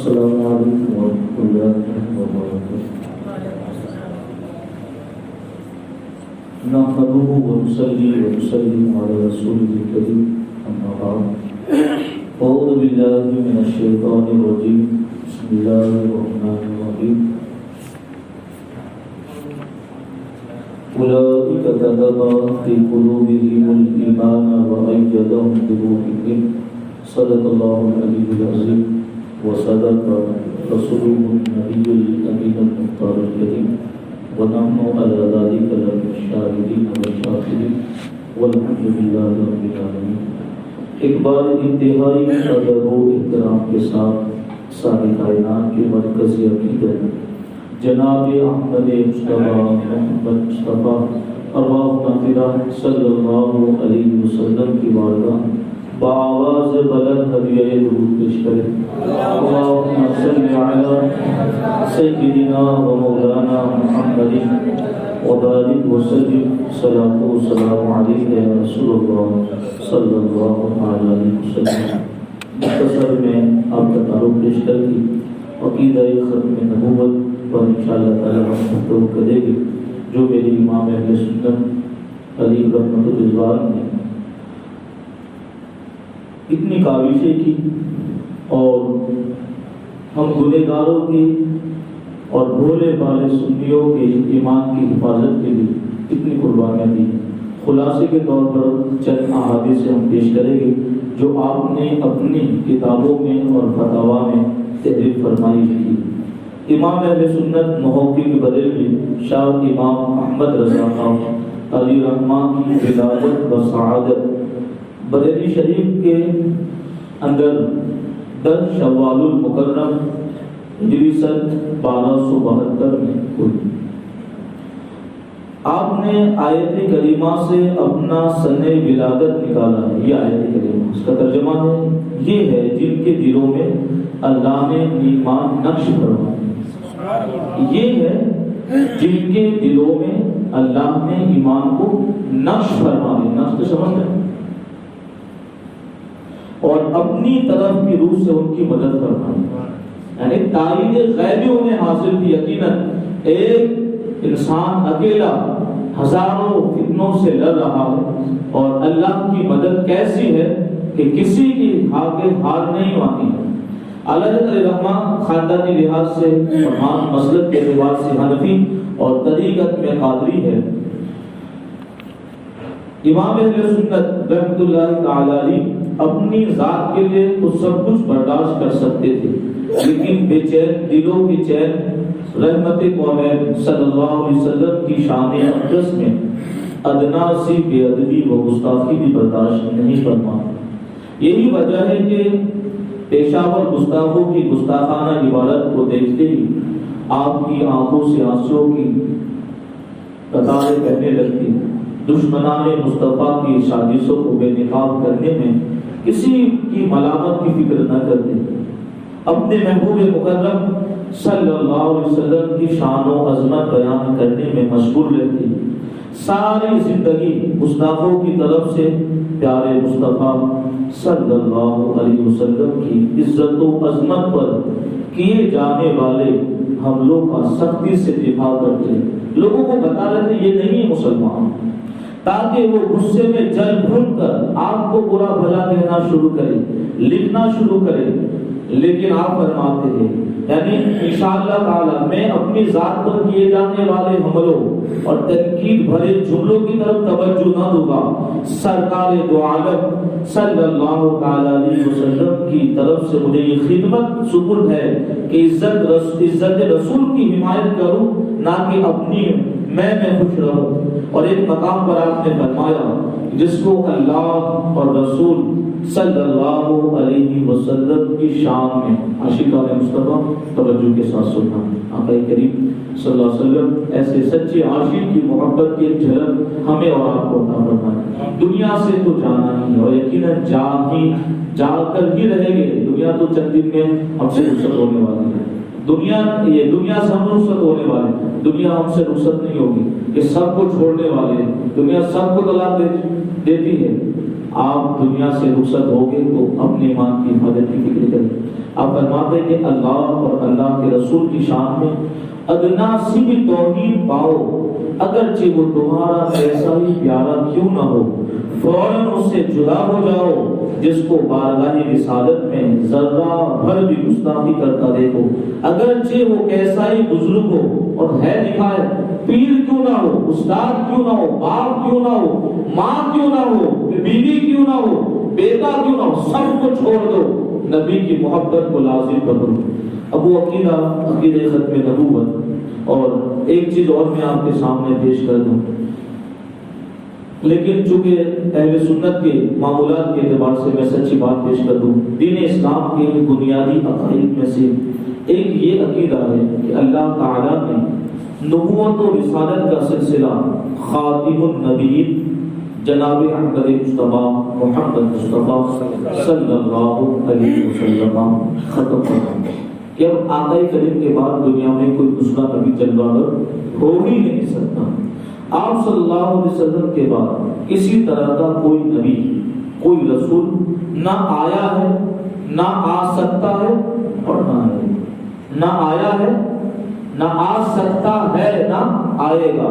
السلام علیکم ورحمۃ اللہ وبرکاتہ۔ نحمده ونصلي ونسلم على رسوله الكريم أما بعد أعوذ بالله من الشيطان الرجيم بسم الله الرحمن الرحيم أولئك كتب في قلوبهم الإيمان وأيدهم بروح صدق الله العلي العظيم وصدق رسوله النبي الأمين المختار الكريم ونحن على ذلك لمن الشاهدين والشاكرين والحمد لله رب العالمين۔ ایک بار انتہائی ادب و احترام کے ساتھ ساری کائنات کے مرکزی عقیدت جناب احمد مصطفیٰ محمد مصطفیٰ ارواح ناطرہ صلی اللہ علیہ وسلم کی بارگاہ بآواز بلند ہدیہ درود پیش کریں۔ اللہم صل علی سیدنا و مولانا محمد وبارک وسلم صلاۃ و سلام علیک یا رسول اللہ صلی اللہ علیہ وسلم۔ مختصر میں آپ کا تعارف پیش کر کے عقیدہ ختم نبوت پر انشاءاللہ تعالی ہم گفتگو کریں گے جو میری امام اہل سنت علی رحمۃ اللہ نے اتنی کاوشیں کی اور ہم گنہگاروں کی اور بھولے بھالے سنیوں کے ایمان کی حفاظت کے لیے اتنی قربانیاں دی۔ خلاصے کے طور پر چند احادیث ہم پیش کریں گے جو آپ نے اپنی کتابوں میں اور فتاویٰ میں تحریر فرمائی تھی۔ امام اہل سنت محقق بریلوی شاہ امام احمد رضا خان علی رحمٰن کی ولادت و سعادت بریلی شریف کے اندر 10 شوال المکرم ہجری سن 1272 میں ہوئی۔ آپ نے آیت کریمہ سے اپنا سن ولادت نکالا ہے۔ یہ آیت کریمہ اس کا ترجمہ ہے، یہ ہے جن کے دلوں میں اللہ نے ایمان نقش فرمایا۔ یہ ہے جن کے دلوں میں اللہ نے ایمان کو نقش فرمایا۔ نقش تو سمجھ رہے ہیں؟ اور اپنی طرف کی روح سے ان کی مدد فرمائی، یعنی تائید غیبی انہیں حاصل تھی۔ یقیناً ایک انسان اکیلا ہزاروں فتنوں سے لڑ رہا ہے اور اللہ کی مدد کیسی ہے کہ کسی کی آگے ہار نہیں آتی ہے۔ اللہ علیہ رحمہ خاندانی لحاظ سے اور مسلک کے اعتبار سے حنفی اور طریقت میں قادری ہے۔ امام اہل سنت رحمۃ اللہ تعالی علیہ اپنی ذات کے لیے تو سب کچھ برداشت کر سکتے تھے، لیکن بے چین دلوں کی چین رحمت کونین صلی اللہ علیہ وسلم کی شان اقدس میں ادنا سی بے ادبی و گستاخی بھی برداشت نہیں فرما۔ یہی وجہ ہے کہ پیشاور گستاخوں کی گستاخانہ عبارت کو دیکھتے ہی آپ کی آنکھوں سے آنسوں کی قطاریں بہنے لگتی۔ دشمنان مصطفیٰ کی سازشوں کو بے نقاب کرنے میں کسی کی ملامت کی فکر نہ کرتے، اپنے محبوب مکرم صلی اللہ علیہ وسلم کی شان و عظمت بیان کرنے میں مشغول رہتے۔ ساری زندگی گستاخوں کی طرف سے پیارے مصطفیٰ صلی اللہ علیہ وسلم کی عزت و عظمت پر کیے جانے والے حملوں کا سختی سے دفاع کرتے، لوگوں کو بتا رہے تھے یہ نہیں مسلمان، تاکہ وہ غصے میں جل بھن کر آپ کو برا بھلا کہنا شروع کرے، لکھنا شروع کرے۔ لیکن آپ فرماتے ہیں یعنی انشاءاللہ تعالی میں اپنی ذات پر کیے جانے والے حملوں اور تنقید بھرے جملوں کی طرف توجہ نہ دوں گا، سرکار دو عالم صلی اللہ تعالی علیہ وسلم کی طرف سے مجھے یہ خدمت سپرد ہے کہ عزت رسول کی حمایت کروں، نہ کہ اپنی میں خوش رہوں۔ اور ایک مقام پر آپ نے فرمایا جس کو اللہ اور رسول صلی اللہ علیہ وسلم کی شان میں عاشقان مصطفیٰ توجہ کے ساتھ سننا۔ آقا کریم صلی اللہ علیہ وسلم ایسے سچے عاشق کی محبت کی جھلک ہمیں اور آپ کو عطا فرمائے۔ دنیا سے تو جانا ہی اور یقیناً جا کر ہی رہیں گے۔ دنیا تو چند دن میں ہم سے رخصت ہونے والی ہے۔ دنیا سے ہم رخصت ہونے والے، دنیا ہم سے رخصت نہیں ہوگی، یہ سب کو چھوڑنے والے ہیں۔ دنیا سب کو طلاق دیتی ہے، آپ دنیا سے رخصت ہوگے تو اپنے ایمان کی حفاظت کی فکر کریں. آپ فرماتے ہیں کہ اللہ اور اللہ کے رسول کی شان میں ادنا سی بھی توحید پاؤ، اگرچہ وہ تمہارا ایسا ہی پیارا کیوں نہ ہو، فوراً اس سے جدا ہو جاؤ جس کو بارگاہ رسالت میں ذرہ بھر بھی گستاخی کرتا دیکھو، اگرچہ وہ کیسا ہی بزرگ ہو اور ہے لکھا ہے پیر کیوں نہ ہو، استاد کیوں نہ ہو، باپ کیوں نہ ہو، ماں کیوں نہ ہو، بیوی کیوں نہ ہو، بیٹا کیوں نہ ہو، سب کو چھوڑ دو، نبی کی محبت کو لازم پکڑو. ابو عقیلہ عقیدہ ختم نبوت. اور ایک چیز اور میں آپ کے سامنے پیش کر دوں، لیکن چونکہ اہل سنت کے معمولات کے اعتبار سے میں سچی بات پیش کر دوں، دین اسلام کے بنیادی عقائد میں سے ایک یہ عقیدہ ہے کہ اللہ تعالیٰ نے نبوت و رسالت کا سلسلہ خاتم النبیین جناب احمد مصطفیٰ محمد مصطفیٰ صلی اللہ علیہ وسلم ختم کرنا کہ اب آقا کریم کے بعد دنیا میں کوئی دوسرا نبی جلوہ ہو ہی نہیں سکتا. آپ صلی اللہ علیہ وسلم کے بعد اسی طرح کا کوئی نبی کوئی رسول نہ آیا ہے، نہ آ سکتا ہے اور نہ آئے گا. نہ آیا ہے، نہ آ سکتا ہے، نہ آئے گا.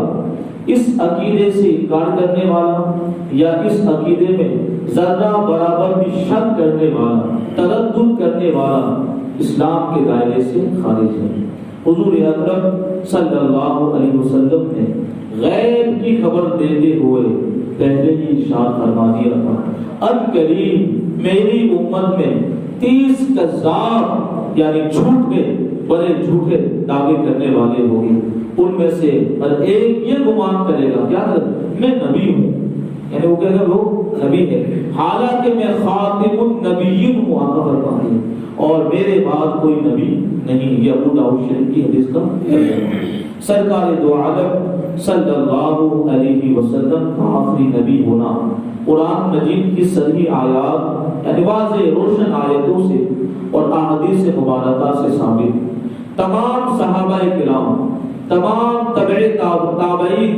اس عقیدے سے انکار کرنے والا یا اس عقیدے میں ذرہ برابر بھی شک کرنے والا، تردد کرنے والا اسلام کے دائرے سے خارج ہے. حضور اکرم صلی اللہ علیہ وسلم نے غیب کی خبر دیتے ہوئے پہلے ہی ارشاد فرما دیا تھا، ان قریب میری امت میں 30 کذاب یعنی جھوٹ کے بڑے جھوٹے دعوے کرنے والے ہوں گے. ان میں سے ہر ایک یہ گمان کرے گا کیا میں نبی ہوں، یعنی وہ کہے گا وہ نبی ہے، حالانکہ میں خاتم النبیین ہوں. آقا فرماتے ہیں اور میرے بعد کوئی نبی نہیں. یہ ابو داؤد شریف کی حدیث کا سرکار دو عالم صلی اللہ علیہ وسلم کا آخری نبی ہونا قرآن مجید کی صحیح آیات یعنی واضح روشن آیتوں سے اور احادیث مبارکہ سے ثابت. تمام صحابہ کرام، تمام تابعین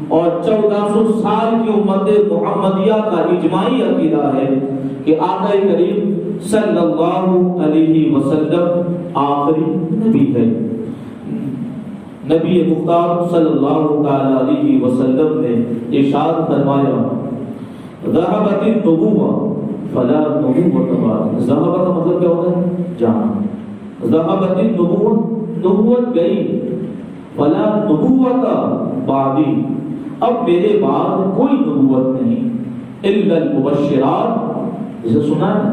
اور 1400 سال کی امت محمدیہ کا اجماعی عقیدہ ہے کہ آقا کریم صلی اللہ علیہ وسلم آخری نبی ہے. نبی مختار صلی اللہ علیہ وسلم نے ارشاد فرمایا، ذہبت النبوہ فلا نبوۃ بعد. ذہب کا مطلب کیا ہوتا ہے؟ جانا. ذہبت النبوہ، نبوت گئی، فلا نبوۃ بعدی، اب میرے بعد کوئی نبوت نہیں. الا المبشرات، اسے سنا ہے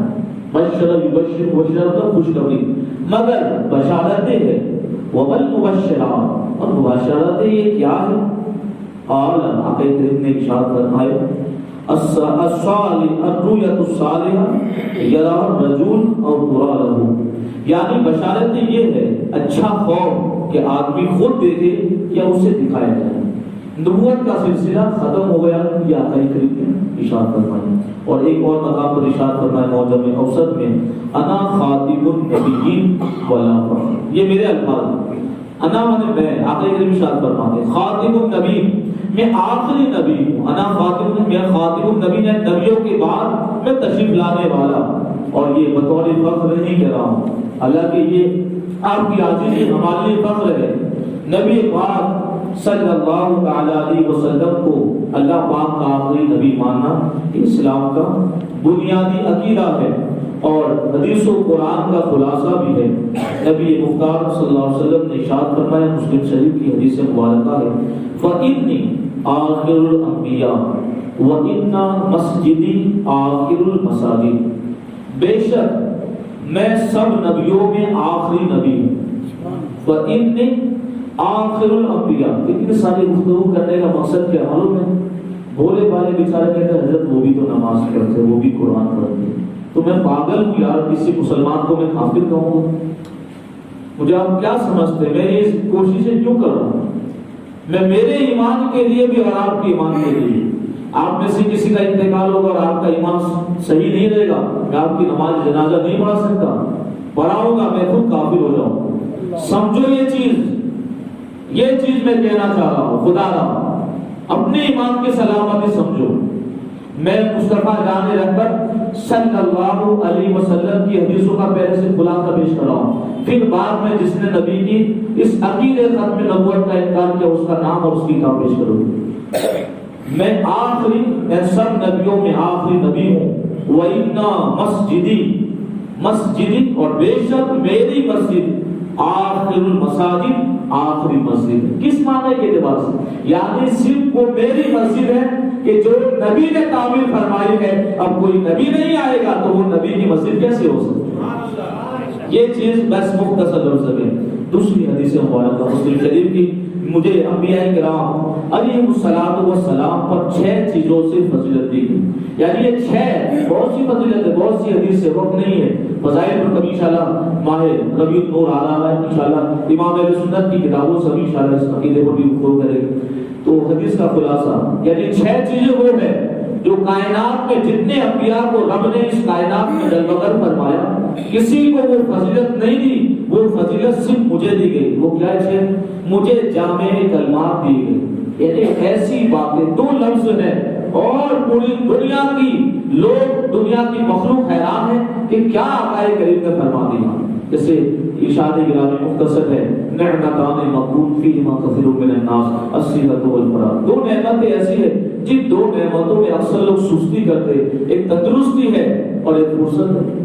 بشر یبشر، بشرا خوشخبری، مگر بشارتیں ہیں. وَالْمُبَشِّرَاتِ، اور مباشرتیں یہ کیا ہے؟ قال آقا کریم نے ارشاد فرمایا، الرؤیۃ الصالحہ یرا الرجل او ترى له، یعنی بشارتیں یہ ہے اچھا خواب کہ آدمی خود دیکھے یا اسے دکھایا جائے. نبوت کا سلسلہ ختم ہو گیا یہ آقا کریم نے ارشاد فرمایا. اور ایک اور مقام پر ارشاد فرمایا معجم اوسط میں، انا خاتم النبیین ولا فخر. یہ میرے الفاظ ہیں، انا میں آقا کریم ارشاد فرماتے خاتم النبی، میں آخری نبی ہوں. انا خاتم، میں خاتم النبی، نبیوں کے بعد میں تشریف لانے والا. اور یہ بطور فخر نہیں کہہ رہا ہوں، حالانکہ یہ آپ کی عاجزی ہمارے لیے فخر ہے. نبی پاک صلی اللہ علیہ وسلم کو اللہ پاک کا آخری نبی ماننا اسلام کا بنیادی عقیدہ ہے اور حدیث و قرآن کا خلاصہ بھی ہے. نبی مختار صلی اللہ علیہ وسلم نے ارشاد فرمایا، مسلم شریف کی حدیث مبارکہ ہے، فَإِنِّي آخِرُ الْأَنْبِيَاءِ وَإِنَّ مَسْجِدِي آخِرُ الْمَسَاجِدِ، بے شک میں سب نبیوں میں آخری نبی ہوں. فَإِنِّي آخر الانبیاء. اتنی ساری گفتگو کرنے کا مقصد کیا معلوم ہے؟ بھولے بھالے بیچارے کہتے ہیں حضرت وہ بھی تو نماز پڑھتے، وہ بھی قرآن پڑھتے، تو میں پاگل ہوں یار، کسی مسلمان کو میں کافر کہوں گا؟ مجھے آپ کیا سمجھتے ہیں؟ میں یہ کوششیں کیوں کر رہا ہوں؟ میں میرے ایمان کے لیے بھی اور آپ کے ایمان کے لیے. آپ میں سے کسی کا انتقال ہوگا اور آپ کا ایمان صحیح نہیں رہے گا، میں آپ کی نماز جنازہ نہیں پڑھا سکتا، پڑھاؤں گا میں خود کافر ہو جاؤں. سمجھو یہ چیز میں کہنا چاہ رہا ہوں. خدا رہا اپنے ایمان کی سلامتی سمجھو. میں مصطفیٰ جان رحمت صلی اللہ علیہ وسلم کی حدیثوں کا پہلے سے خلاصہ پیش کر رہا ہوں، پھر بعد میں جس نے نبی کی اس عقید ختم نبوت کا انکار کیا اس کا نام اور اس کی کتاب پیش کروں. میں آخری، میں سب نبیوں میں آخری نبی ہوں. وَإِنَّ مسجدی اور بے شک میری مسجد آخر المساجد، آخری مسجد ہے. کس معنی کے اعتبار سے؟ یعنی صرف وہ میری مسجد ہے کہ جو نبی نے تعمیر فرمائی ہے. اب کوئی نبی نہیں آئے گا تو وہ نبی کی مسجد کیسے ہو سکتی؟ یہ چیز بس مختصر لفظ ہے. دوسری حدیث مبارکہ مسلم شریف کی، مجھے انبیاء کرام علیہم الصلوۃ والسلام پر 6 چیزوں سے فضیلت دی گئی. یعنی یہ 6 بہت سی فضیلت ہے، بہت سی حدیث سے وقت نہیں ہے. فضائل پر کبھی انشاءاللہ ماہ ربیع النور آ رہا ہے، انشاءاللہ امام اہل سنت کی کتابوں سے بھی انشاءاللہ اس عقیدے پر بھی غور کریں گے. تو حدیث کا خلاصہ یعنی 6 چیزیں وہ ہیں جو کائنات میں جتنے انبیاء کو رب نے اس کائنات میں جلوگر فرمایا، کسی کو وہ فضیلت نہیں دی. وہ فضیلت صرف مجھے دی گئی. وہ کیا ہے؟ مجھے جامع کلمات دی گئی. یعنی ایسی باتیں، 2 لفظ ہیں اور پوری دنیا کی لوگ، دنیا کی مخلوق حیران ہے کہ کیا آقا کریم نے فرما دیا. جیسے ارشاد گرامی مختصر ہے، نعمتان مغبون فیہما کثیر من الناس الصحۃ والفراغ. 2 نعمتیں ایسی ہیں جن 2 نعمتوں میں اکثر لوگ سستی کرتے. ایک تندرستی ہے اور ایک فرصت ہے.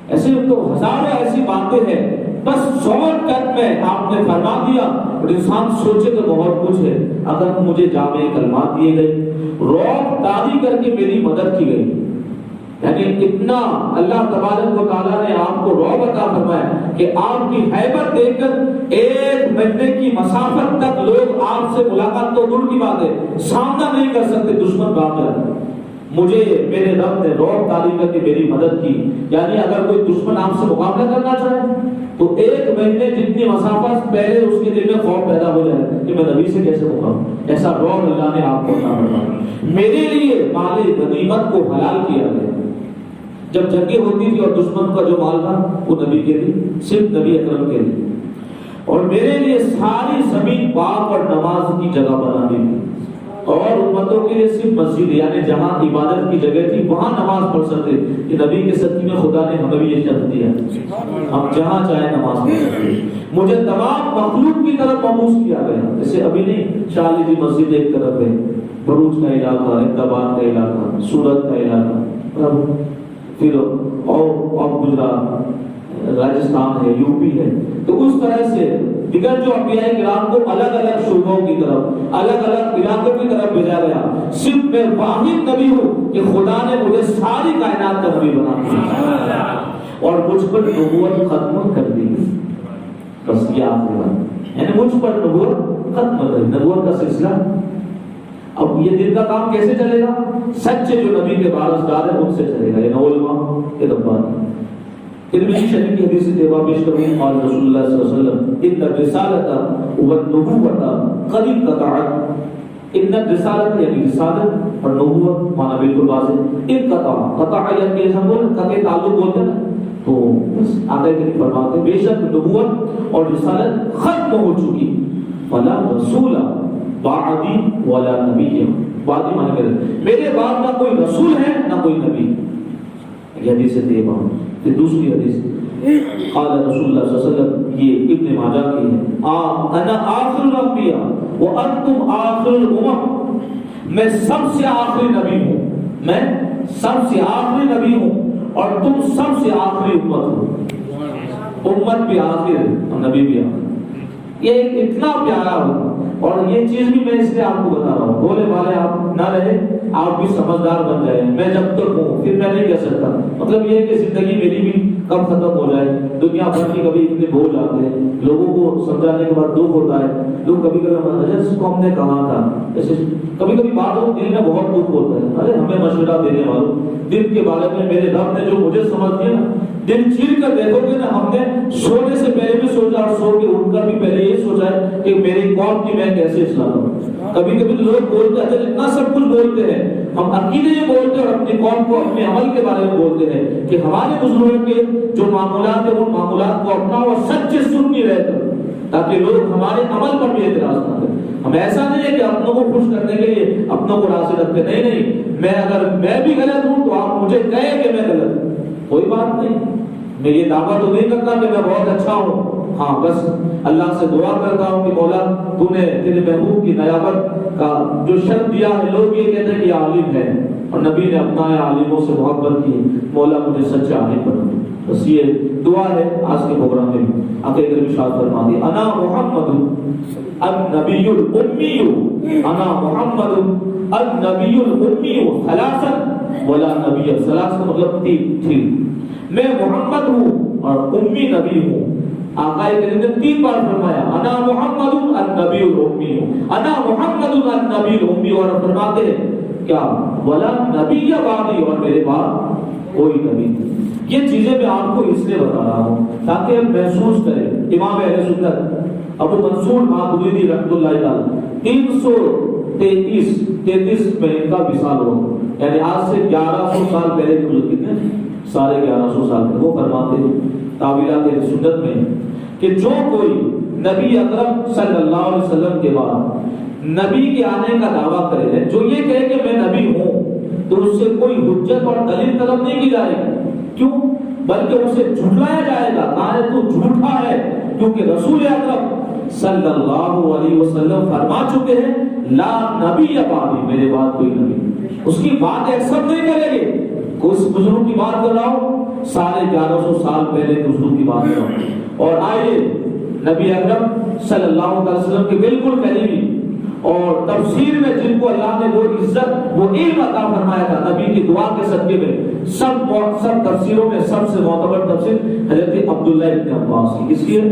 ایسے تو ہزاروں ایسی باتیں ہیں، بس شارٹ کٹ میں آپ نے فرما دیا اور انسان سوچے تو بہت کچھ ہے. اگر مجھے جامع کلمات دیے گئے، رعب طاری کر کے میری مدد کی گئی. یعنی اتنا اللہ تبارک و تعالیٰ نے آپ کو رعب عطا فرمایا کہ آپ کی ہیبت دیکھ کر 1 مہینے کی مسافت تک لوگ آپ سے ملاقات تو دور کی بات ہے سامنا نہیں کر سکتے، دشمن بھاگ جاتے. مجھے میرے رب نے رعب طاری کر کے میری مدد کی. یعنی اگر کوئی دشمن آپ سے مقابلہ کرنا چاہے تو 1 مہینے جتنی مسافت پہلے اس کے دل میں خوف پیدا ہو جائے کہ میں نبی سے کیسے مقابلہ. ایسا رعب اللہ نے آپ کو عطا فرمایا. میرے لیے مال غنیمت کو حلال کیا گیا. جب جنگیں ہوتی تھی اور دشمن کا جو مال تھا وہ نبی کے لیے، صرف نبی اکرم کے لیے. اور میرے لیے ساری زمین پاک اور نماز کی جگہ بنا دی تھی. اور امتوں کے لیے صرف مسجد، یعنی جہاں عبادت کی جگہ تھی وہاں نماز پڑھ سکتے. یہ نبی کے صدقے میں خدا نے ہمیں بھی یہ شرط دیا، ہم جہاں چاہے نماز پڑھ سکتے. مجھے تمام مخلوق کی طرف مبعوث کیا گیا. جیسے ابھی نہیں، شالی جی مسجد ایک طرف ہے، بروج کا علاقہ، احتباد کا علاقہ، سورت کا علاقہ، پھر اور گجرات، راجستھان ہے، یو پی ہے. تو اس طرح سے دیگر جو انبیاء کرام کو الگ الگ شعبوں کی طرف، الگ الگ علاقوں کی طرف بھیجا گیا. صرف میں واحد نبی ہوں کہ خدا نے مجھے ساری کائنات کا نبی بنا دیا اور مجھ پر نبوت ختم کر دی. بس یہ آخری بات، یعنی مجھ پر نبوت ختم کر دی. نبوت کا سلسلہ اب یہ دل کا کام کیسے چلے گا؟ سچے جو نبی کے وارثدار ہیں ان سے چلے گا. یہ نہ علماء، یہ ربانی. ترمذی شریف کی حدیث سے باب پیش کروں. قال رسول اللہ صلی اللہ علیہ وسلم ان الرسالۃ والنبوۃ قد انقطعت. ان الرسالۃ یعنی رسالت اور نبوت معنی بالکل واضح. انقطع، قطع یعنی ہم بول قطع تعلق بولتے ہیں. تو بس آگے کے فرماتے بے شک نبوت اور رسالت ختم ہو چکی. فلا رسول بعدی ولا نبی. بعدی معنی کرے میرے بعد نہ کوئی رسول ہے نہ کوئی نبی. یہ حدیث طیبہ. پھر دوسری حدیث قال رسول اللہ صلی اللہ علیہ وسلم، یہ ابن ماجہ کی ہے، انا آخر الانبیاء وانتم آخر الامم. میں سب سے آخری نبی ہوں، میں سب سے آخری نبی ہوں اور تم سب سے آخری امت ہو. امت بھی آخر اور نبی بھی آخر. یہ اتنا پیارا ہو. اور یہ چیز بھی میں اس لیے آپ کو بتا رہا ہوں، بولے والے آپ نہ رہے، آپ بھی سمجھدار بن جائیں. میں جب تک ہوں پھر میں نہیں کہہ سکتا. مطلب یہ ہے کہ زندگی میری بھی کب ختم ہو جائے. دنیا بھر کی کبھی اتنے بھول جاتے ہیں، لوگوں کو سمجھانے کے بعد دکھ ہوتا ہے. لوگ کبھی کبھی اس کو ہم نے کہا تھا، جیسے کبھی کبھی باتوں دل میں بہت دکھ ہوتا ہے. ارے ہمیں مشورہ دینے والوں، دل کے بارے میں میرے رب نے جو مجھے سمجھ دیا نا، دل چیر کر دیکھو گے نا. ہم نے سونے سے پہلے بھی سوچا اور سو کے اٹھ کر بھی پہلے یہ سوچا ہے کہ میری قوم کی میں کیسے اصلاح کروں. کبھی کبھی لوگ بولتے ہیں اتنا سب کچھ بولتے ہیں، ہم عقیدے یہ بولتے ہیں اور اپنی قوم کو اپنے عمل کے بارے میں بولتے ہیں کہ ہمارے بزرگوں کے جو معمولات ہیں ان معمولات کو اپنا اور سچے سن نہیں رہتے. تاکہ لوگ ہمارے عمل پر بھی اعتراض نہ کریں. ہم ایسا نہیں ہے کہ اپنوں کو خوش کرنے کے لیے اپنوں کو راضی رکھتے. نہیں, میں بھی غلط ہوں تو آپ مجھے کہیں کہ میں غلط ہوں, کوئی بات نہیں. میں یہ دعویٰ تو نہیں کرتا کہ میں بہت اچھا ہوں. ہاں بس اللہ سے دعا کرتا ہوں کہ مولا تو نے تیرے محبوب کی نیابت کا جو شرط دیا ہے, لوگ یہ کہتے ہیں کہ عالم ہے اور نبی نے اپنا عالموں سے محبت کی, مولا مجھے سچے عالم بنا. بس یہ دعا ہے آج کے پروگرام میں. آقا کریم ارشاد فرما دی انا محمد النبی الامی, انا محمد النبی الامی ثلاثا ولا نبی. ثلاثا مطلب تین. میں محمد ہوں اور امی نبی ہوں. آقا کریم نے 3 بار فرمایا انا محمد النبی الامی, انا محمد النبی الامی, اور فرماتے ہیں کیا ولا نبی بعدی, اور میرے بعد کوئی نبی نہیں. یہ چیزیں میں آپ کو اس لیے بتا رہا ہوں تاکہ ہم محسوس کریں. امام اہل سنت ابو منصور ماتریدی رحمۃ اللہ تعالی 333 میں ان کا وصال ہو, یعنی آج سے 1100 سال پہلے کے جو کتنے 1150 سال پہلے, وہ فرماتے ہیں تعویلات سنت میں کہ جو کوئی نبی اکرم صلی اللہ علیہ وسلم کے بعد نبی کے آنے کا دعویٰ کرے, جو یہ کہے کہ میں نبی ہوں, تو اس سے کوئی حجت اور دلیل طلب نہیں کی جائے گی. کیوں؟ بلکہ اسے جھٹلایا جائے گا, کہا ہے تو جھوٹا ہے, کیونکہ رسول اکرم صلی اللہ علیہ وسلم فرما چکے ہیں لا نبی بعدی, میرے بعد کوئی نبی. اس کی بات ایکسپٹ نہیں کریں گے. کچھ بزرگوں کی بات کر رہا ہوں 1150 سال پہلے بزرگوں کی بات کر رہا ہوں. اور آئیے نبی اکرم صلی اللہ علیہ وسلم کے بالکل قریبی اور تفسیر میں جن کو اللہ نے وہ عزت وہ علم عطا فرمایا تھا نبی کی دعا کے صدقے میں, سب تفسیروں میں سب سے معتبر تفسیر حضرت عبداللہ ابن عباس کی. کس کی ہے؟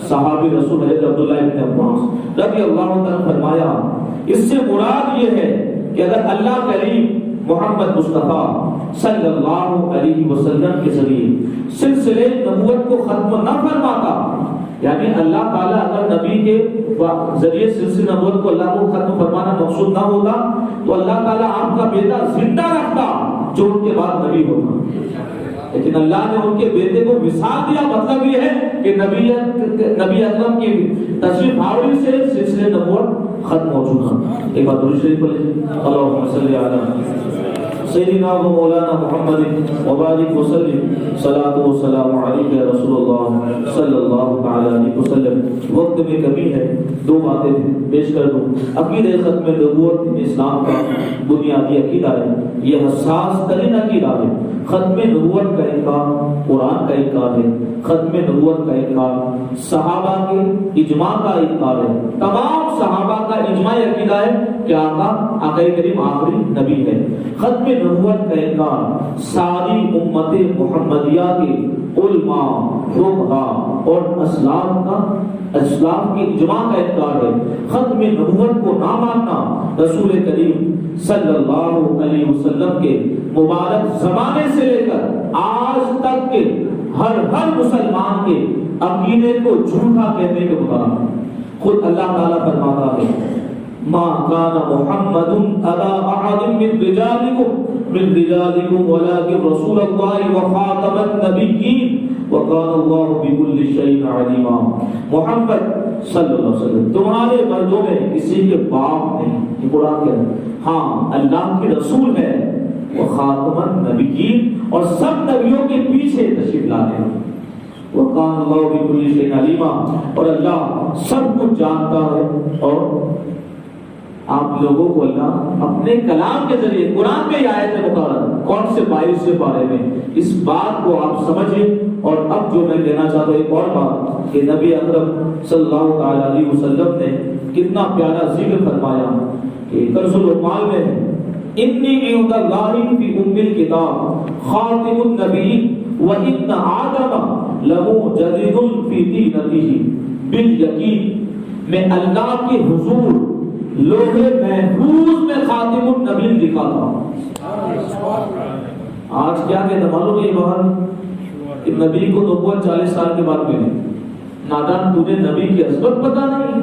صحابی رسول حضرت عبداللہ ابن عباس رضی اللہ عنہ فرمایا اس سے مراد یہ ہے کہ اگر اللہ کریم محمد مصطفیٰ صلی اللہ علیہ وسلم کے ذریعے سلسلے نبوت کو ختم نہ فرماتا, یعنی اللہ تعالیٰ اگر نبی کے ذریعے سلسلے نبوت کو اللہ کو ختم فرمانا مقصود نہ ہوتا تو اللہ تعالیٰ آپ کا بیٹا زندہ رکھتا جو ان کے بعد نبی ہوتا. لیکن اللہ نے ان کے بیٹے کو وصال دیا, مطلب یہ ہے کہ نبی اکرم کی تشریف آوری سے سلسلے نبوت ختم ہو چکا. ایک بات درود شریف پڑھیں, اللہم صلی علی سیدنا و مولانا محمد وبارک وسلم, صلاۃ و سلام علیک یا رسول اللہ صلی اللہ علیہ وسلم. وقت میں کمی ہے, 2 باتیں پیش کر دوں. عقیدہ ختم نبوت اسلام کا بنیادی عقیدہ ہے, یہ حساس ترین عقیدہ ہے. ختم نبوت کا انکار قرآن کا انکار ہے, ختم نبوت کا انکار صحابہ کے اجماع کا انکار ہے. تمام صحابہ کا اجماعی عقیدہ ہے کہ آقا کریم آخری نبی ہے. ختم نبوت کا انکار ساری امت محمدیہ کے علماء, فقہاء اور اسلام کی اجماع کا انکار ہے. ختم نبوت کو نہ ماننا رسول کریم صلی اللہ علیہ وسلم کے مبارک زمانے سے لے کر آج تک کے ہر مسلمان کے عقیدے کو جھوٹا کہنے کے مطابق. خود اللہ تعالیٰ فرماتا ہے ما کان محمد ابا احد من رجالکم ولکن رسول اللہ وخاتم النبیین وکان اللہ بکل شیء علیما. محمد صلی اللہ علیہ وسلم تمہارے مردوں میں کسی کے باپ نہیں, یہ قرآن کہتا ہے. ہاں اللہ کے رسول ہے, وخاتم النبیین, اور سب نبیوں کے پیچھے تشریف لاتے ہیں. وکان اللہ بکل شیء علیما, اور اللہ سب کچھ جانتا ہے. اور آپ لوگوں کو اللہ اپنے کلام کے ذریعے قرآن میں آیت مقرر کون سے 22 پارے میں اس بات کو آپ سمجھیں. اور اب جو میں کہنا چاہتا ہوں ایک اور بات کہ نبی اکرم صلی اللہ علیہ وسلم نے کتنا پیارا ذکر فرمایا کہ کنز العمال میں انی عند اللہ فی ام الکتاب خاتم النبیین وان آدم لمجدد فی دینتہ بالیقین. میں اللہ کے حضور لوہے محفوظ میں خاتم النبی لکھا تھا. آج کیا کہتا معلوم ہے بہن کہ نبی کو نبوت 40 سال کے بعد ملی. نادان تجھے نبی کی عظمت پتہ نہیں,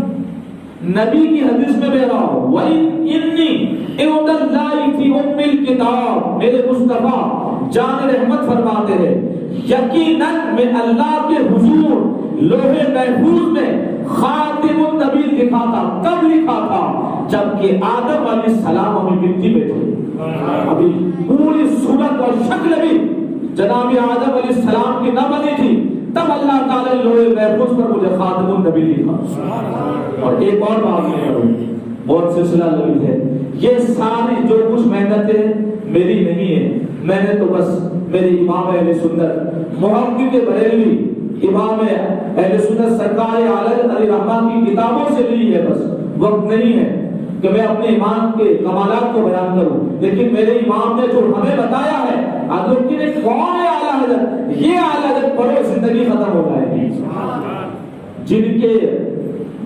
نبی کی حدیث میں بہ رہا ہوں وَإِنِّي عِنْدَ اللَّهِ فِي أُمِّ الْكِتَابِ, میرے مصطفیٰ جان رحمت فرماتے ہیں یقیناً میں اللہ کے حضور لوہے محفوظ میں خاتم النبی لکھا تھا. کب لکھا تھا؟ جبکہ آدم علیہ السلام ابھی مٹی میں تھے، ابھی پوری صورت اور شکل بھی جناب آدم علیہ السلام کی نہ بنی تھی، تب اللہ تعالیٰ نے لوہے محفوظ پر مجھے خاتم النبی لکھا. اور ایک اور بات میں کروں، بہت سلسلہ لگی ہے، یہ ساری جو کچھ محنتیں میری نہیں ہے، میں نے تو بس میرے امام اہل سنت محقق بریلوی امام اہل سنت سرکار علی رحمہ کی کتابوں سے لی ہے. بس وقت نہیں ہے کہ میں اپنے ایمان کے کمالات کو بیان کروں، لیکن میرے امام نے جو ہمیں بتایا ہے، حضرت نے کون ہے اعلیٰ حضرت، یہ اعلیٰ حضرت پڑھو زندگی ختم ہو جائے گی. جن کے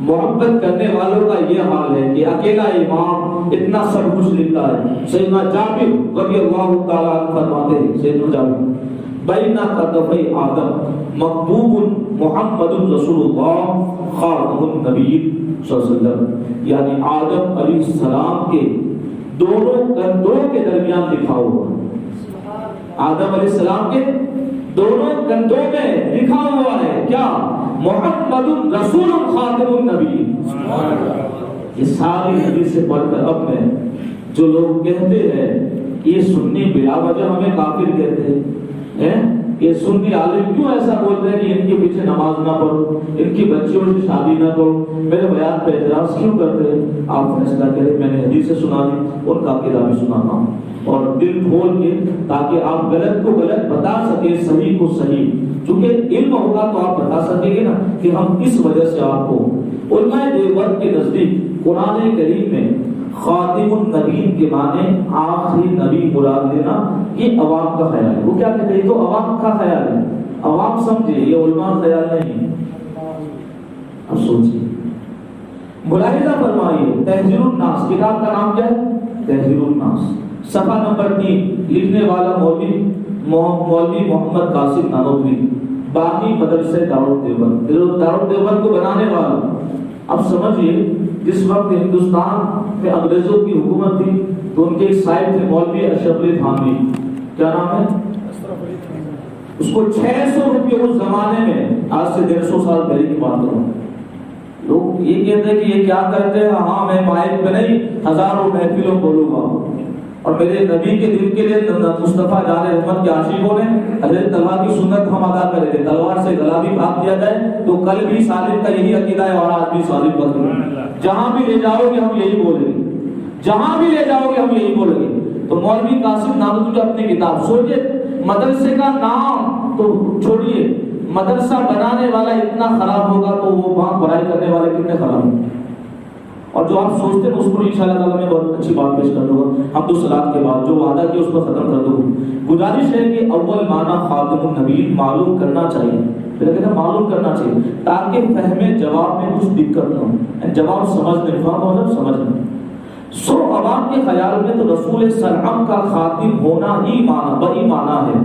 محبت کرنے والوں کا یہ حال ہے کہ اکیلا امام اتنا سب کچھ لکھتا ہے. سیدنا جابر رضی اللہ تعالیٰ عنہ فرماتے ہیں، سیدنا جابر بین کتفی آدم مکتوب محمد رسول اللہ خاتم النبی صلی اللہ علیہ وسلم، یعنی آدم علیہ السلام کے دونوں کندھوں کے درمیان لکھا ہوا، آدم علیہ السلام کے دونوں کندھوں میں لکھا ہوا ہے کیا؟ محمد رسول خاتم النبی. یہ ساری حدیث سے پڑھ کر اب میں جو لوگ کہتے ہیں یہ سنی بلا وجہ ہمیں کافر کہتے ہیں، یہ سنی عالم کیوں ایسا بولتے ہیں کہ ان کے پیچھے نماز نہ پڑھو، ان کی بچیوں سے شادی نہ کرو، میرے بیان پہ اعتراض کیوں کرتے ہیں؟ آپ فیصلہ کریں. میں نے حدیث سے سنا دی، ان کا عقیدہ بھی سناتا ہوں، اور دل کھول کے تاکہ آپ غلط کو غلط بتا سکیں، صحیح کو صحیح. چونکہ علم ہوگا تو آپ بتا سکیں گے نا کہ ہم اس وجہ سے آپ کو. علماء دیوبند کے نزدیک قرآن کریم میں خاتم النبی کے معنی آخری نبی مراد لینا یہ عوام کا خیال ہے. وہ کیا کہتے ہیں؟ یہ تو عوام کا خیال ہے، عوام سمجھے، یہ علماء خیال نہیں. اب سوچیے، ملاحظہ فرمائیے، تحذیر الناس کتاب کا نام کیا ہے؟ تحذیر الناس، صفحہ نمبر 3، لکھنے والا مولوی محمد قاسم نانوتوی، باقی مدرسہ دارالدیوبند، دارالدیوبند کو بنانے والا. اب سمجھیے، جس وقت ہندوستان میں انگریزوں کی حکومت تھی تو ان کے ایک صاحب تھے مولوی اشرف علی تھانوی، کیا نام ہے؟ اس کو 600 روپے اس زمانے میں، آج سے 150 سال پہلے کی بات کروں، لوگ یہ کہتے ہیں کہ یہ کیا کرتے ہیں. ہاں میں مائک پہ نہیں، ہزاروں محفلوں بولوں گا. اور میرے نبی کے دل کے لیے مصطفیٰ جان رحمت کے عاشقوں نے حضرت طلحہ کی سنت ہم ادا کرے تھے، تلوار سے گلا بھی کاٹ دیا جائے. تو کل بھی سالم کا یہی عقیدہ ہے اور آج بھی سالم کا. جہاں بھی لے جاؤ گے ہم یہی بولیں گے، جہاں بھی لے جاؤ گے ہم یہی بولیں گے. تو مولوی قاسم نانوتوی جو اپنی کتاب، سوچے مدرسے کا نام تو چھوڑیے، مدرسہ بنانے والا اتنا خراب ہوگا تو وہ وہاں پڑھائی کرنے والے کتنے خراب ہوں. اور جو آپ سوچتے ہیں اس کو انشاءاللہ تعالیٰ میں بہت اچھی بات پیش کر دوں گا. ہم تو صلاۃ کے بعد جو وعدہ کیا اس کو ختم کر دوں. گزارش ہے کہ اول معنی خاتم النبی معلوم کرنا چاہیے، پھر کہتے ہیں معلوم کرنا چاہیے تاکہ فہم جواب میں کچھ دقت نہ ہو، جواب سمجھنے سمجھنے. سو عوام کے خیال میں تو رسول سلام کا خاتم ہونا ہی بڑی معنی ہے.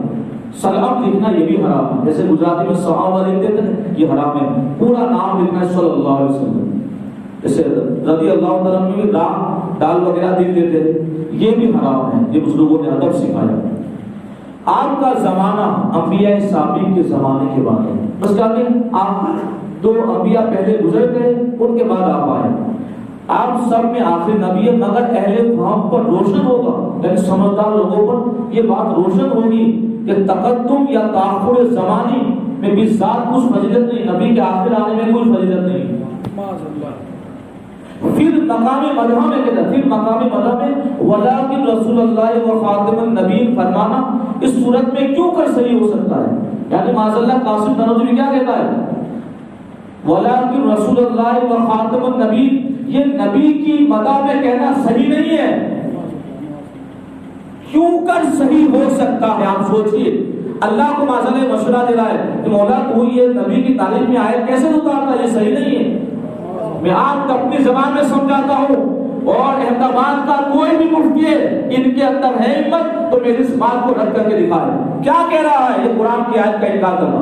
سلام لکھنا یہ بھی حرام ہے، جیسے گجراتی میں صحابہ لکھتے تھے یہ حرام ہے. پورا نام لکھنا ہے صلی اللہ علیہ وسلم، جیسے رضی اللہ تعالیٰ عنہ بھی رام ڈال وغیرہ لکھ دیتے تھے، یہ بھی حرام ہے. یہ بزرگوں نے ادب سکھایا. آپ کا زمانہ انبیاء سابق کے زمانے کے بعد ہے. بس کہتے ہیں آپ 2 انبیاء پہلے گزر گئے، ان کے بعد آپ آئے. آپ سب میں آخری نبی ہے، مگر اہل فہم پر روشن ہوگا، یعنی سمجھدار لوگوں پر یہ بات روشن ہوگی کہ تقدم یا تاخر زمانی میں بھی ذات کچھ فضیلت نہیں، نبی کے آخر آنے میں کوئی فضیلت نہیں. پھر مقام مدح میں کہتا ہے، پھر مقام مدح میں ولیکن رسول اللہ و خاتم النبی فرمانا اس صورت میں کیوں کر صحیح ہو سکتا ہے. یعنی معاذ اللہ قاسم نانوتوی کیا کہتا ہے؟ ولیکن رسول اللہ و خاتم النبی، یہ نبی کی مدح میں کہنا صحیح نہیں ہے. کیوں کر صحیح ہو سکتا ہے؟ آپ سوچئے، اللہ کو معاذ اللہ مشورہ دے رہا ہے کہ مولا تو یہ نبی کی تعلیم میں آیت کیسے اتارتا؟ یہ صحیح نہیں ہے. میں آپ کو اپنی زبان میں سمجھاتا ہوں، اور احتمال کا کوئی بھی مفتی ہے ان کے اندر ہے ہمت تو میری اس بات کو رد کر کے دکھائے. کیا کہہ رہا ہے؟ یہ قرآن کی آیت کا انکار کرنا.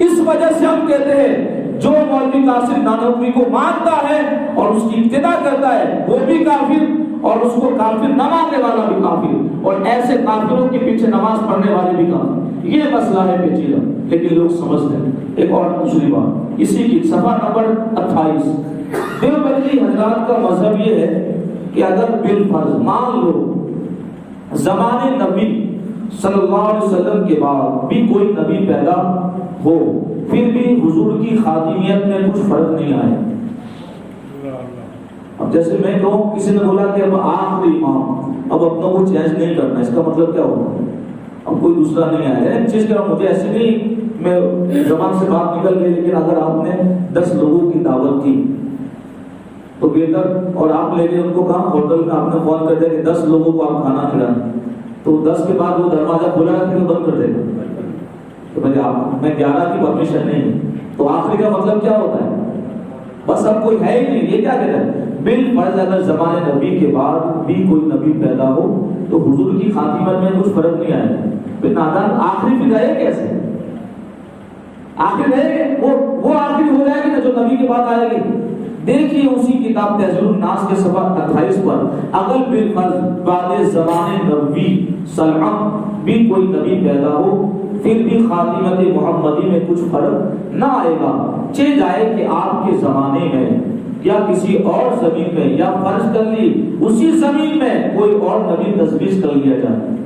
اس وجہ سے ہم کہتے ہیں جو مولوی قاسم نانوتوی کو مانتا ہے اور اس کی ابتدا کرتا ہے وہ بھی کافر، اور اس کو کافر نہ ماننے والا بھی کافر، اور ایسے کافروں کے پیچھے نماز پڑھنے والے بھی کافر. یہ مسئلہ ہے پیچیدہ لیکن لوگ سمجھتے ہیں۔ ایک اور دوسری بات اسی کی صفحہ نمبر 28، دیوبندی حضرات کا مذہب یہ ہے کہ اگر بالفرض مان لو زمانے نبی صلی اللہ علیہ وسلم کے بعد بھی کوئی نبی پیدا ہو پھر بھی حضور کی خاتمیت میں کچھ فرق نہیں آئے۔ اب جیسے میں کہوں کسی نے بولا کہ اب آخری امام، اب اپنوں کو چینج نہیں کرنا، اس کا مطلب کیا ہوگا؟ اب کوئی دوسرا نہیں آیا ہے چیز کا، مجھے ایسے نہیں میں زبان سے بات نکل گئی، لیکن اگر آپ نے 10 لوگوں کی دعوت کی تو ویٹر اور آپ لے کے ان کو کہا ہوٹل میں آپ نے فون کر دیا کہ 10 لوگوں کو آپ کھانا کھلائیں، تو 10 کے بعد وہ دروازہ کھلا رکھے تو بند کر دے گا، تو بھائی آپ میں 11 کی پرمیشن نہیں، تو آخری کا مطلب کیا ہوتا ہے؟ بس اب کوئی ہے ہی نہیں۔ یہ کیا کہتا ہے؟ بالفرض اگر زمانے نبی کے بعد بھی کوئی نبی پیدا ہو تو حضور کی خاتمت میں کچھ فرق نہیں آئے گا۔ پھر نادان آخری پہ جائے کیسے؟ آخر ہے وہ آخری ہو جائے گی نا جو نبی کے بعد آئے گی۔ دیکھیے اسی کتاب تہذیب الناس کے صفحہ 28 پر، اگر بالفرض بعد زمانے نبی سلام بھی کوئی نبی پیدا ہو پھر بھی خاتمت محمدی میں کچھ فرق نہ آئے گا، چہ جائے کہ آپ کے زمانے میں یا کسی اور زمین میں یا فرض کر لی اسی زمین میں کوئی اور نبی تجویز کر لیا جائے،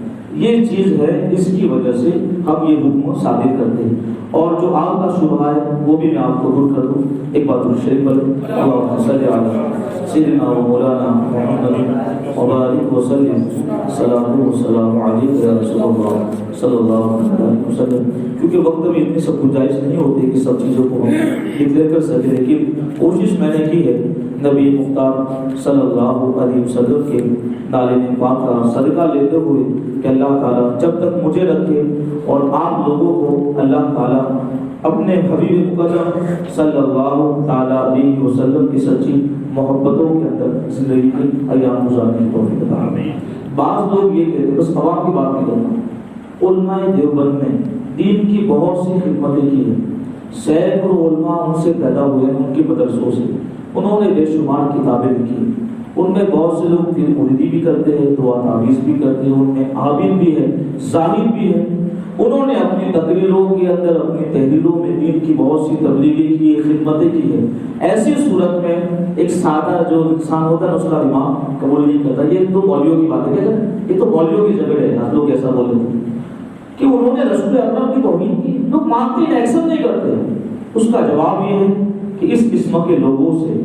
یہ چیز ہے اس کی وجہ سے ہم یہ حکم صادر کرتے ہیں۔ اور جو آگ کا شبہ ہے وہ بھی میں آپ کو دور کر دوں، ایک بات شریف پڑھیں، اللہم صلی علی سیدنا و مولانا محمد وبارک وسلم، صلاۃ و سلام علیک یا رسول اللہ صلی اللہ علیہ وسلم۔ کیونکہ وقت میں اتنی سب گنجائش نہیں ہوتی کہ سب چیزوں کو ہم ڈکلیئر کر سکیں، لیکن کوشش میں نے کی ہے نبی مختار صلی اللہ علیہ وسلم کے نالے پاک کا صدقہ لیتے ہوئے کہ اللہ تعالیٰ جب تک مجھے رکھے اور آپ لوگوں کو اللہ تعالیٰ اپنے حبیب مقدم صلی اللہ تعالیٰ علیہ وسلم کی سچی محبتوں کے اندر زندگی کی ایام گزارنے کی توفیق عطا فرمائے۔ بعض لوگ یہ کہتے ہیں، بس عوام کی بات نہیں کرنا، علماء دیوبند نے دین کی بہت سی خدمتیں کی ہیں، سینکڑوں علماء ان سے پیدا ہوئے ہیں، ان کے مدرسوں سے، انہوں نے بے شمار کتابیں لکھی، ان میں بہت سے لوگ پیر مریدی بھی کرتے ہیں، دعا تعویذ بھی کرتے ہیں، ان میں عابد بھی ہے، زاہد بھی ہے۔ انہوں نے اپنی تقریروں کے اندر اپنی تحریروں میں دین کی بہت سی تبلیغیں کی، خدمتیں کی ہیں۔ ایسی صورت میں ایک سادہ جو انسان ہوتا ہے اس کا دماغ قبول نہیں کرتا، یہ تو مولویوں کی بات ہے، یہ تو مولویوں کی جگہ ہے، لوگ ایسا بول رہے ہیں کہ انہوں نے رسول اکرم کی توہین کی، لوگ مانتے ہیں، ایکسن نہیں کرتے۔ اس کا جواب یہ ہے کہ اس قسم کے لوگوں سے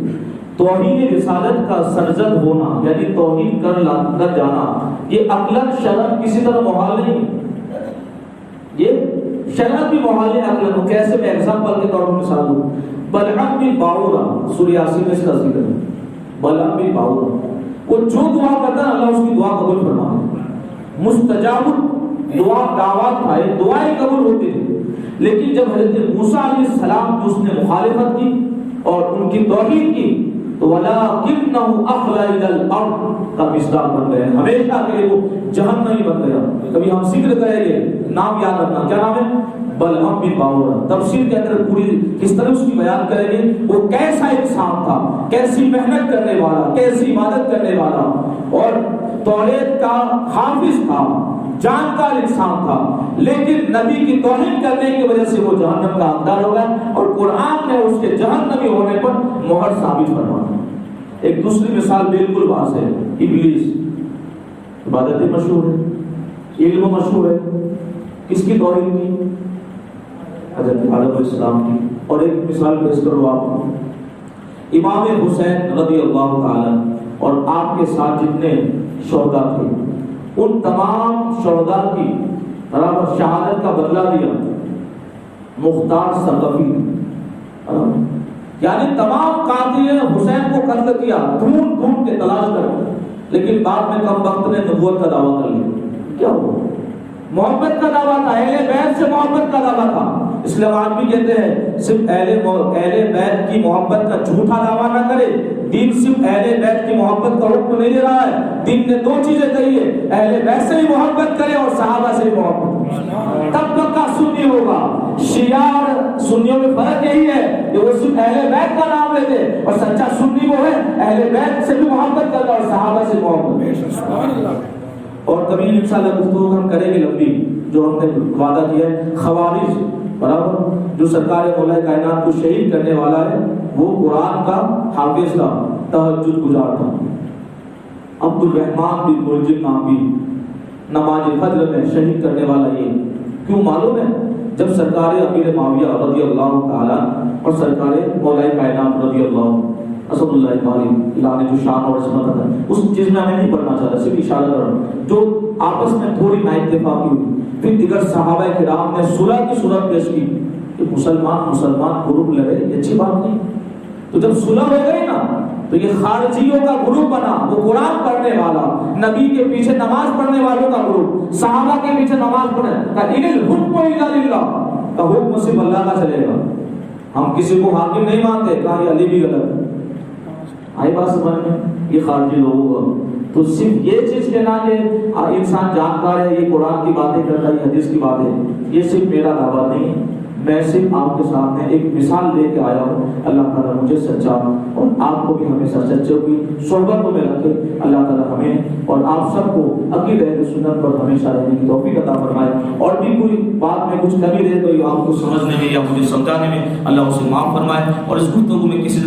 توہین رسالت کا سرزد ہونا یعنی توہین کر جانا یہ عقلاً شرعاً کسی طرح محال نہیں، یہ شرعاً بھی محال ہے عقلاً۔ کیسے؟ میں ایگزامپل کے طور پر مثال دوں، بلعم بن باورا، سورہ یاسین میں اس کا ذکر ہے، بلعم بن باورا وہ جو دعا کرتا ہے اللہ اس کی دعا قبول فرماتا ہے، مستجاب دعا دعوات تھا، دعائیں قبول ہوتی تھی۔ لیکن جب حضرت موسیٰ علیہ السلام کی اس نے مخالفت کی اور ان کی توہین کی تو وَلَٰكِنَّهُ أَخْلَدَ إِلَى الْأَرْضِ کا مصداق بن گئے، ہمیشہ کے لیے وہ جہنمی بن گیا۔ کبھی ہم ذکر کریں گے، نام یاد رکھنا، کیا نام ہے؟ بلعم بن باورا۔ تفسیر کے اندر پوری کس طرح اس کی بیان کریں گے، وہ کیسا انسان تھا، کیسی محنت کرنے والا، کیسی عبادت کرنے والا، اور توریت کا حافظ تھا، جانکار انسان تھا، لیکن نبی کی توہین کرنے کی وجہ سے وہ جہنم کا حقدار ہو گیا، اور قرآن نے اس کے جہنمی ہونے پر مہر ثابت فرمایا۔ ایک دوسری مثال بالکل واضح ہے، ابلیس، عبادتیں مشہور ہے، علم مشہور ہے، کس کی توہین کی؟ حضرت آدم علیہ السلام کی۔ اور ایک مثال پیش کرو آپ کو، امام حسین رضی اللہ تعالی اور آپ کے ساتھ جتنے شہداء تھے ان تمام شہداء کی برابر شہادت کا بدلہ دیا مختار ثقفی، یعنی تمام قاتلین حسین کو قتل کیا ڈھونڈ ڈھونڈ کے تلاش کر، لیکن بعد میں کم وقت نے نبوت کا دعویٰ کر لیا۔ کیا ہوا؟ محبت کا دعویٰ تھا، اہل بیت سے محبت کا دعویٰ تھا، اس لیے آج بھی کہتے ہیں صرف اہل بیت کی محبت کا جھوٹا دعویٰ نہ کرے۔ دین صرف اہل بیت کی محبت کا حکم نہیں دے رہا ہے، دین نے دو چیزیں کہی ہے، اہل بیت سے بھی محبت کرے اور صحابہ سے بھی محبت، تب پکا سنی ہوگا۔ شیعہ اور سنیوں میں فرق یہی ہے کہ وہ صرف اہل بیت کا نام لیتے اور سچا سنی وہ ہے اہل بیت سے بھی محبت کرتا اور صحابہ سے محبت۔ اور کبھی انشاءاللہ گفتگو ہم کریں گے لمبی، جو ہم نے وعدہ کیا ہے. خوارج برابر جو سرکار مولا کائنات کو شہید کرنے والا ہے، وہ قرآن کا حافظ تھا، تہجد گزار تھا. عبد الرحمن بن ملجم نام بھی نماز فجر میں شہید کرنے والا. یہ کیوں معلوم ہے؟ جب سرکار امیر معاویہ رضی اللہ تعالی اور سرکار مولا کائنات رضی اللہ اسد اللہ علیہ جو شان اور عظمت ہے، اس چیز میں ہمیں نہیں پڑھنا چاہتا، صرف اشارہ کر رہا ہوں. جو آپس میں تھوڑی نا اتفاقی ہوئی، پھر دیگر صحابہ کرام نے صلح کی صورت پیش کی کہ مسلمان گروپ لڑے، یہ اچھی بات نہیں. تو جب صلح ہو گئی نا تو یہ خارجیوں کا گروپ بنا، وہ قرآن پڑھنے والا، نبی کے پیچھے نماز پڑھنے والوں کا گروپ، صحابہ کے پیچھے نماز پڑھنے کا الحکم الا للہ کا حکم صرف اللہ کا چلے گا. ہم کسی کو حاکم نہیں مانتے، کہا یہ علی بھی غلط. آئی بات سمجھ میں؟ یہ خارجی لوگوں کا تو صرف یہ چیز کہنا کہ انسان جانکار ہے، یہ قرآن کی باتیں کرتا ہے، یہ حدیث کی باتیں، یہ صرف میرا دعویٰ نہیں. میں صرف آپ کے سامنے ایک مثال لے کے آیا ہوں. اللہ تعالیٰ مجھے سچا اور آپ کو بھی ہمیشہ سچوں کی صحبتوں میں رکھے. اللہ تعالیٰ ہمیں اور آپ سب کو عقیدہ اہل سنت پر ہمیشہ رہنے کی توفیق عطا فرمائے. اور بھی کوئی بات میں کچھ کمی رہے تو آپ کو سمجھنے میں یا مجھے سمجھانے میں اللہ اسے معاف فرمائے. اور اس گفتگو میں کسی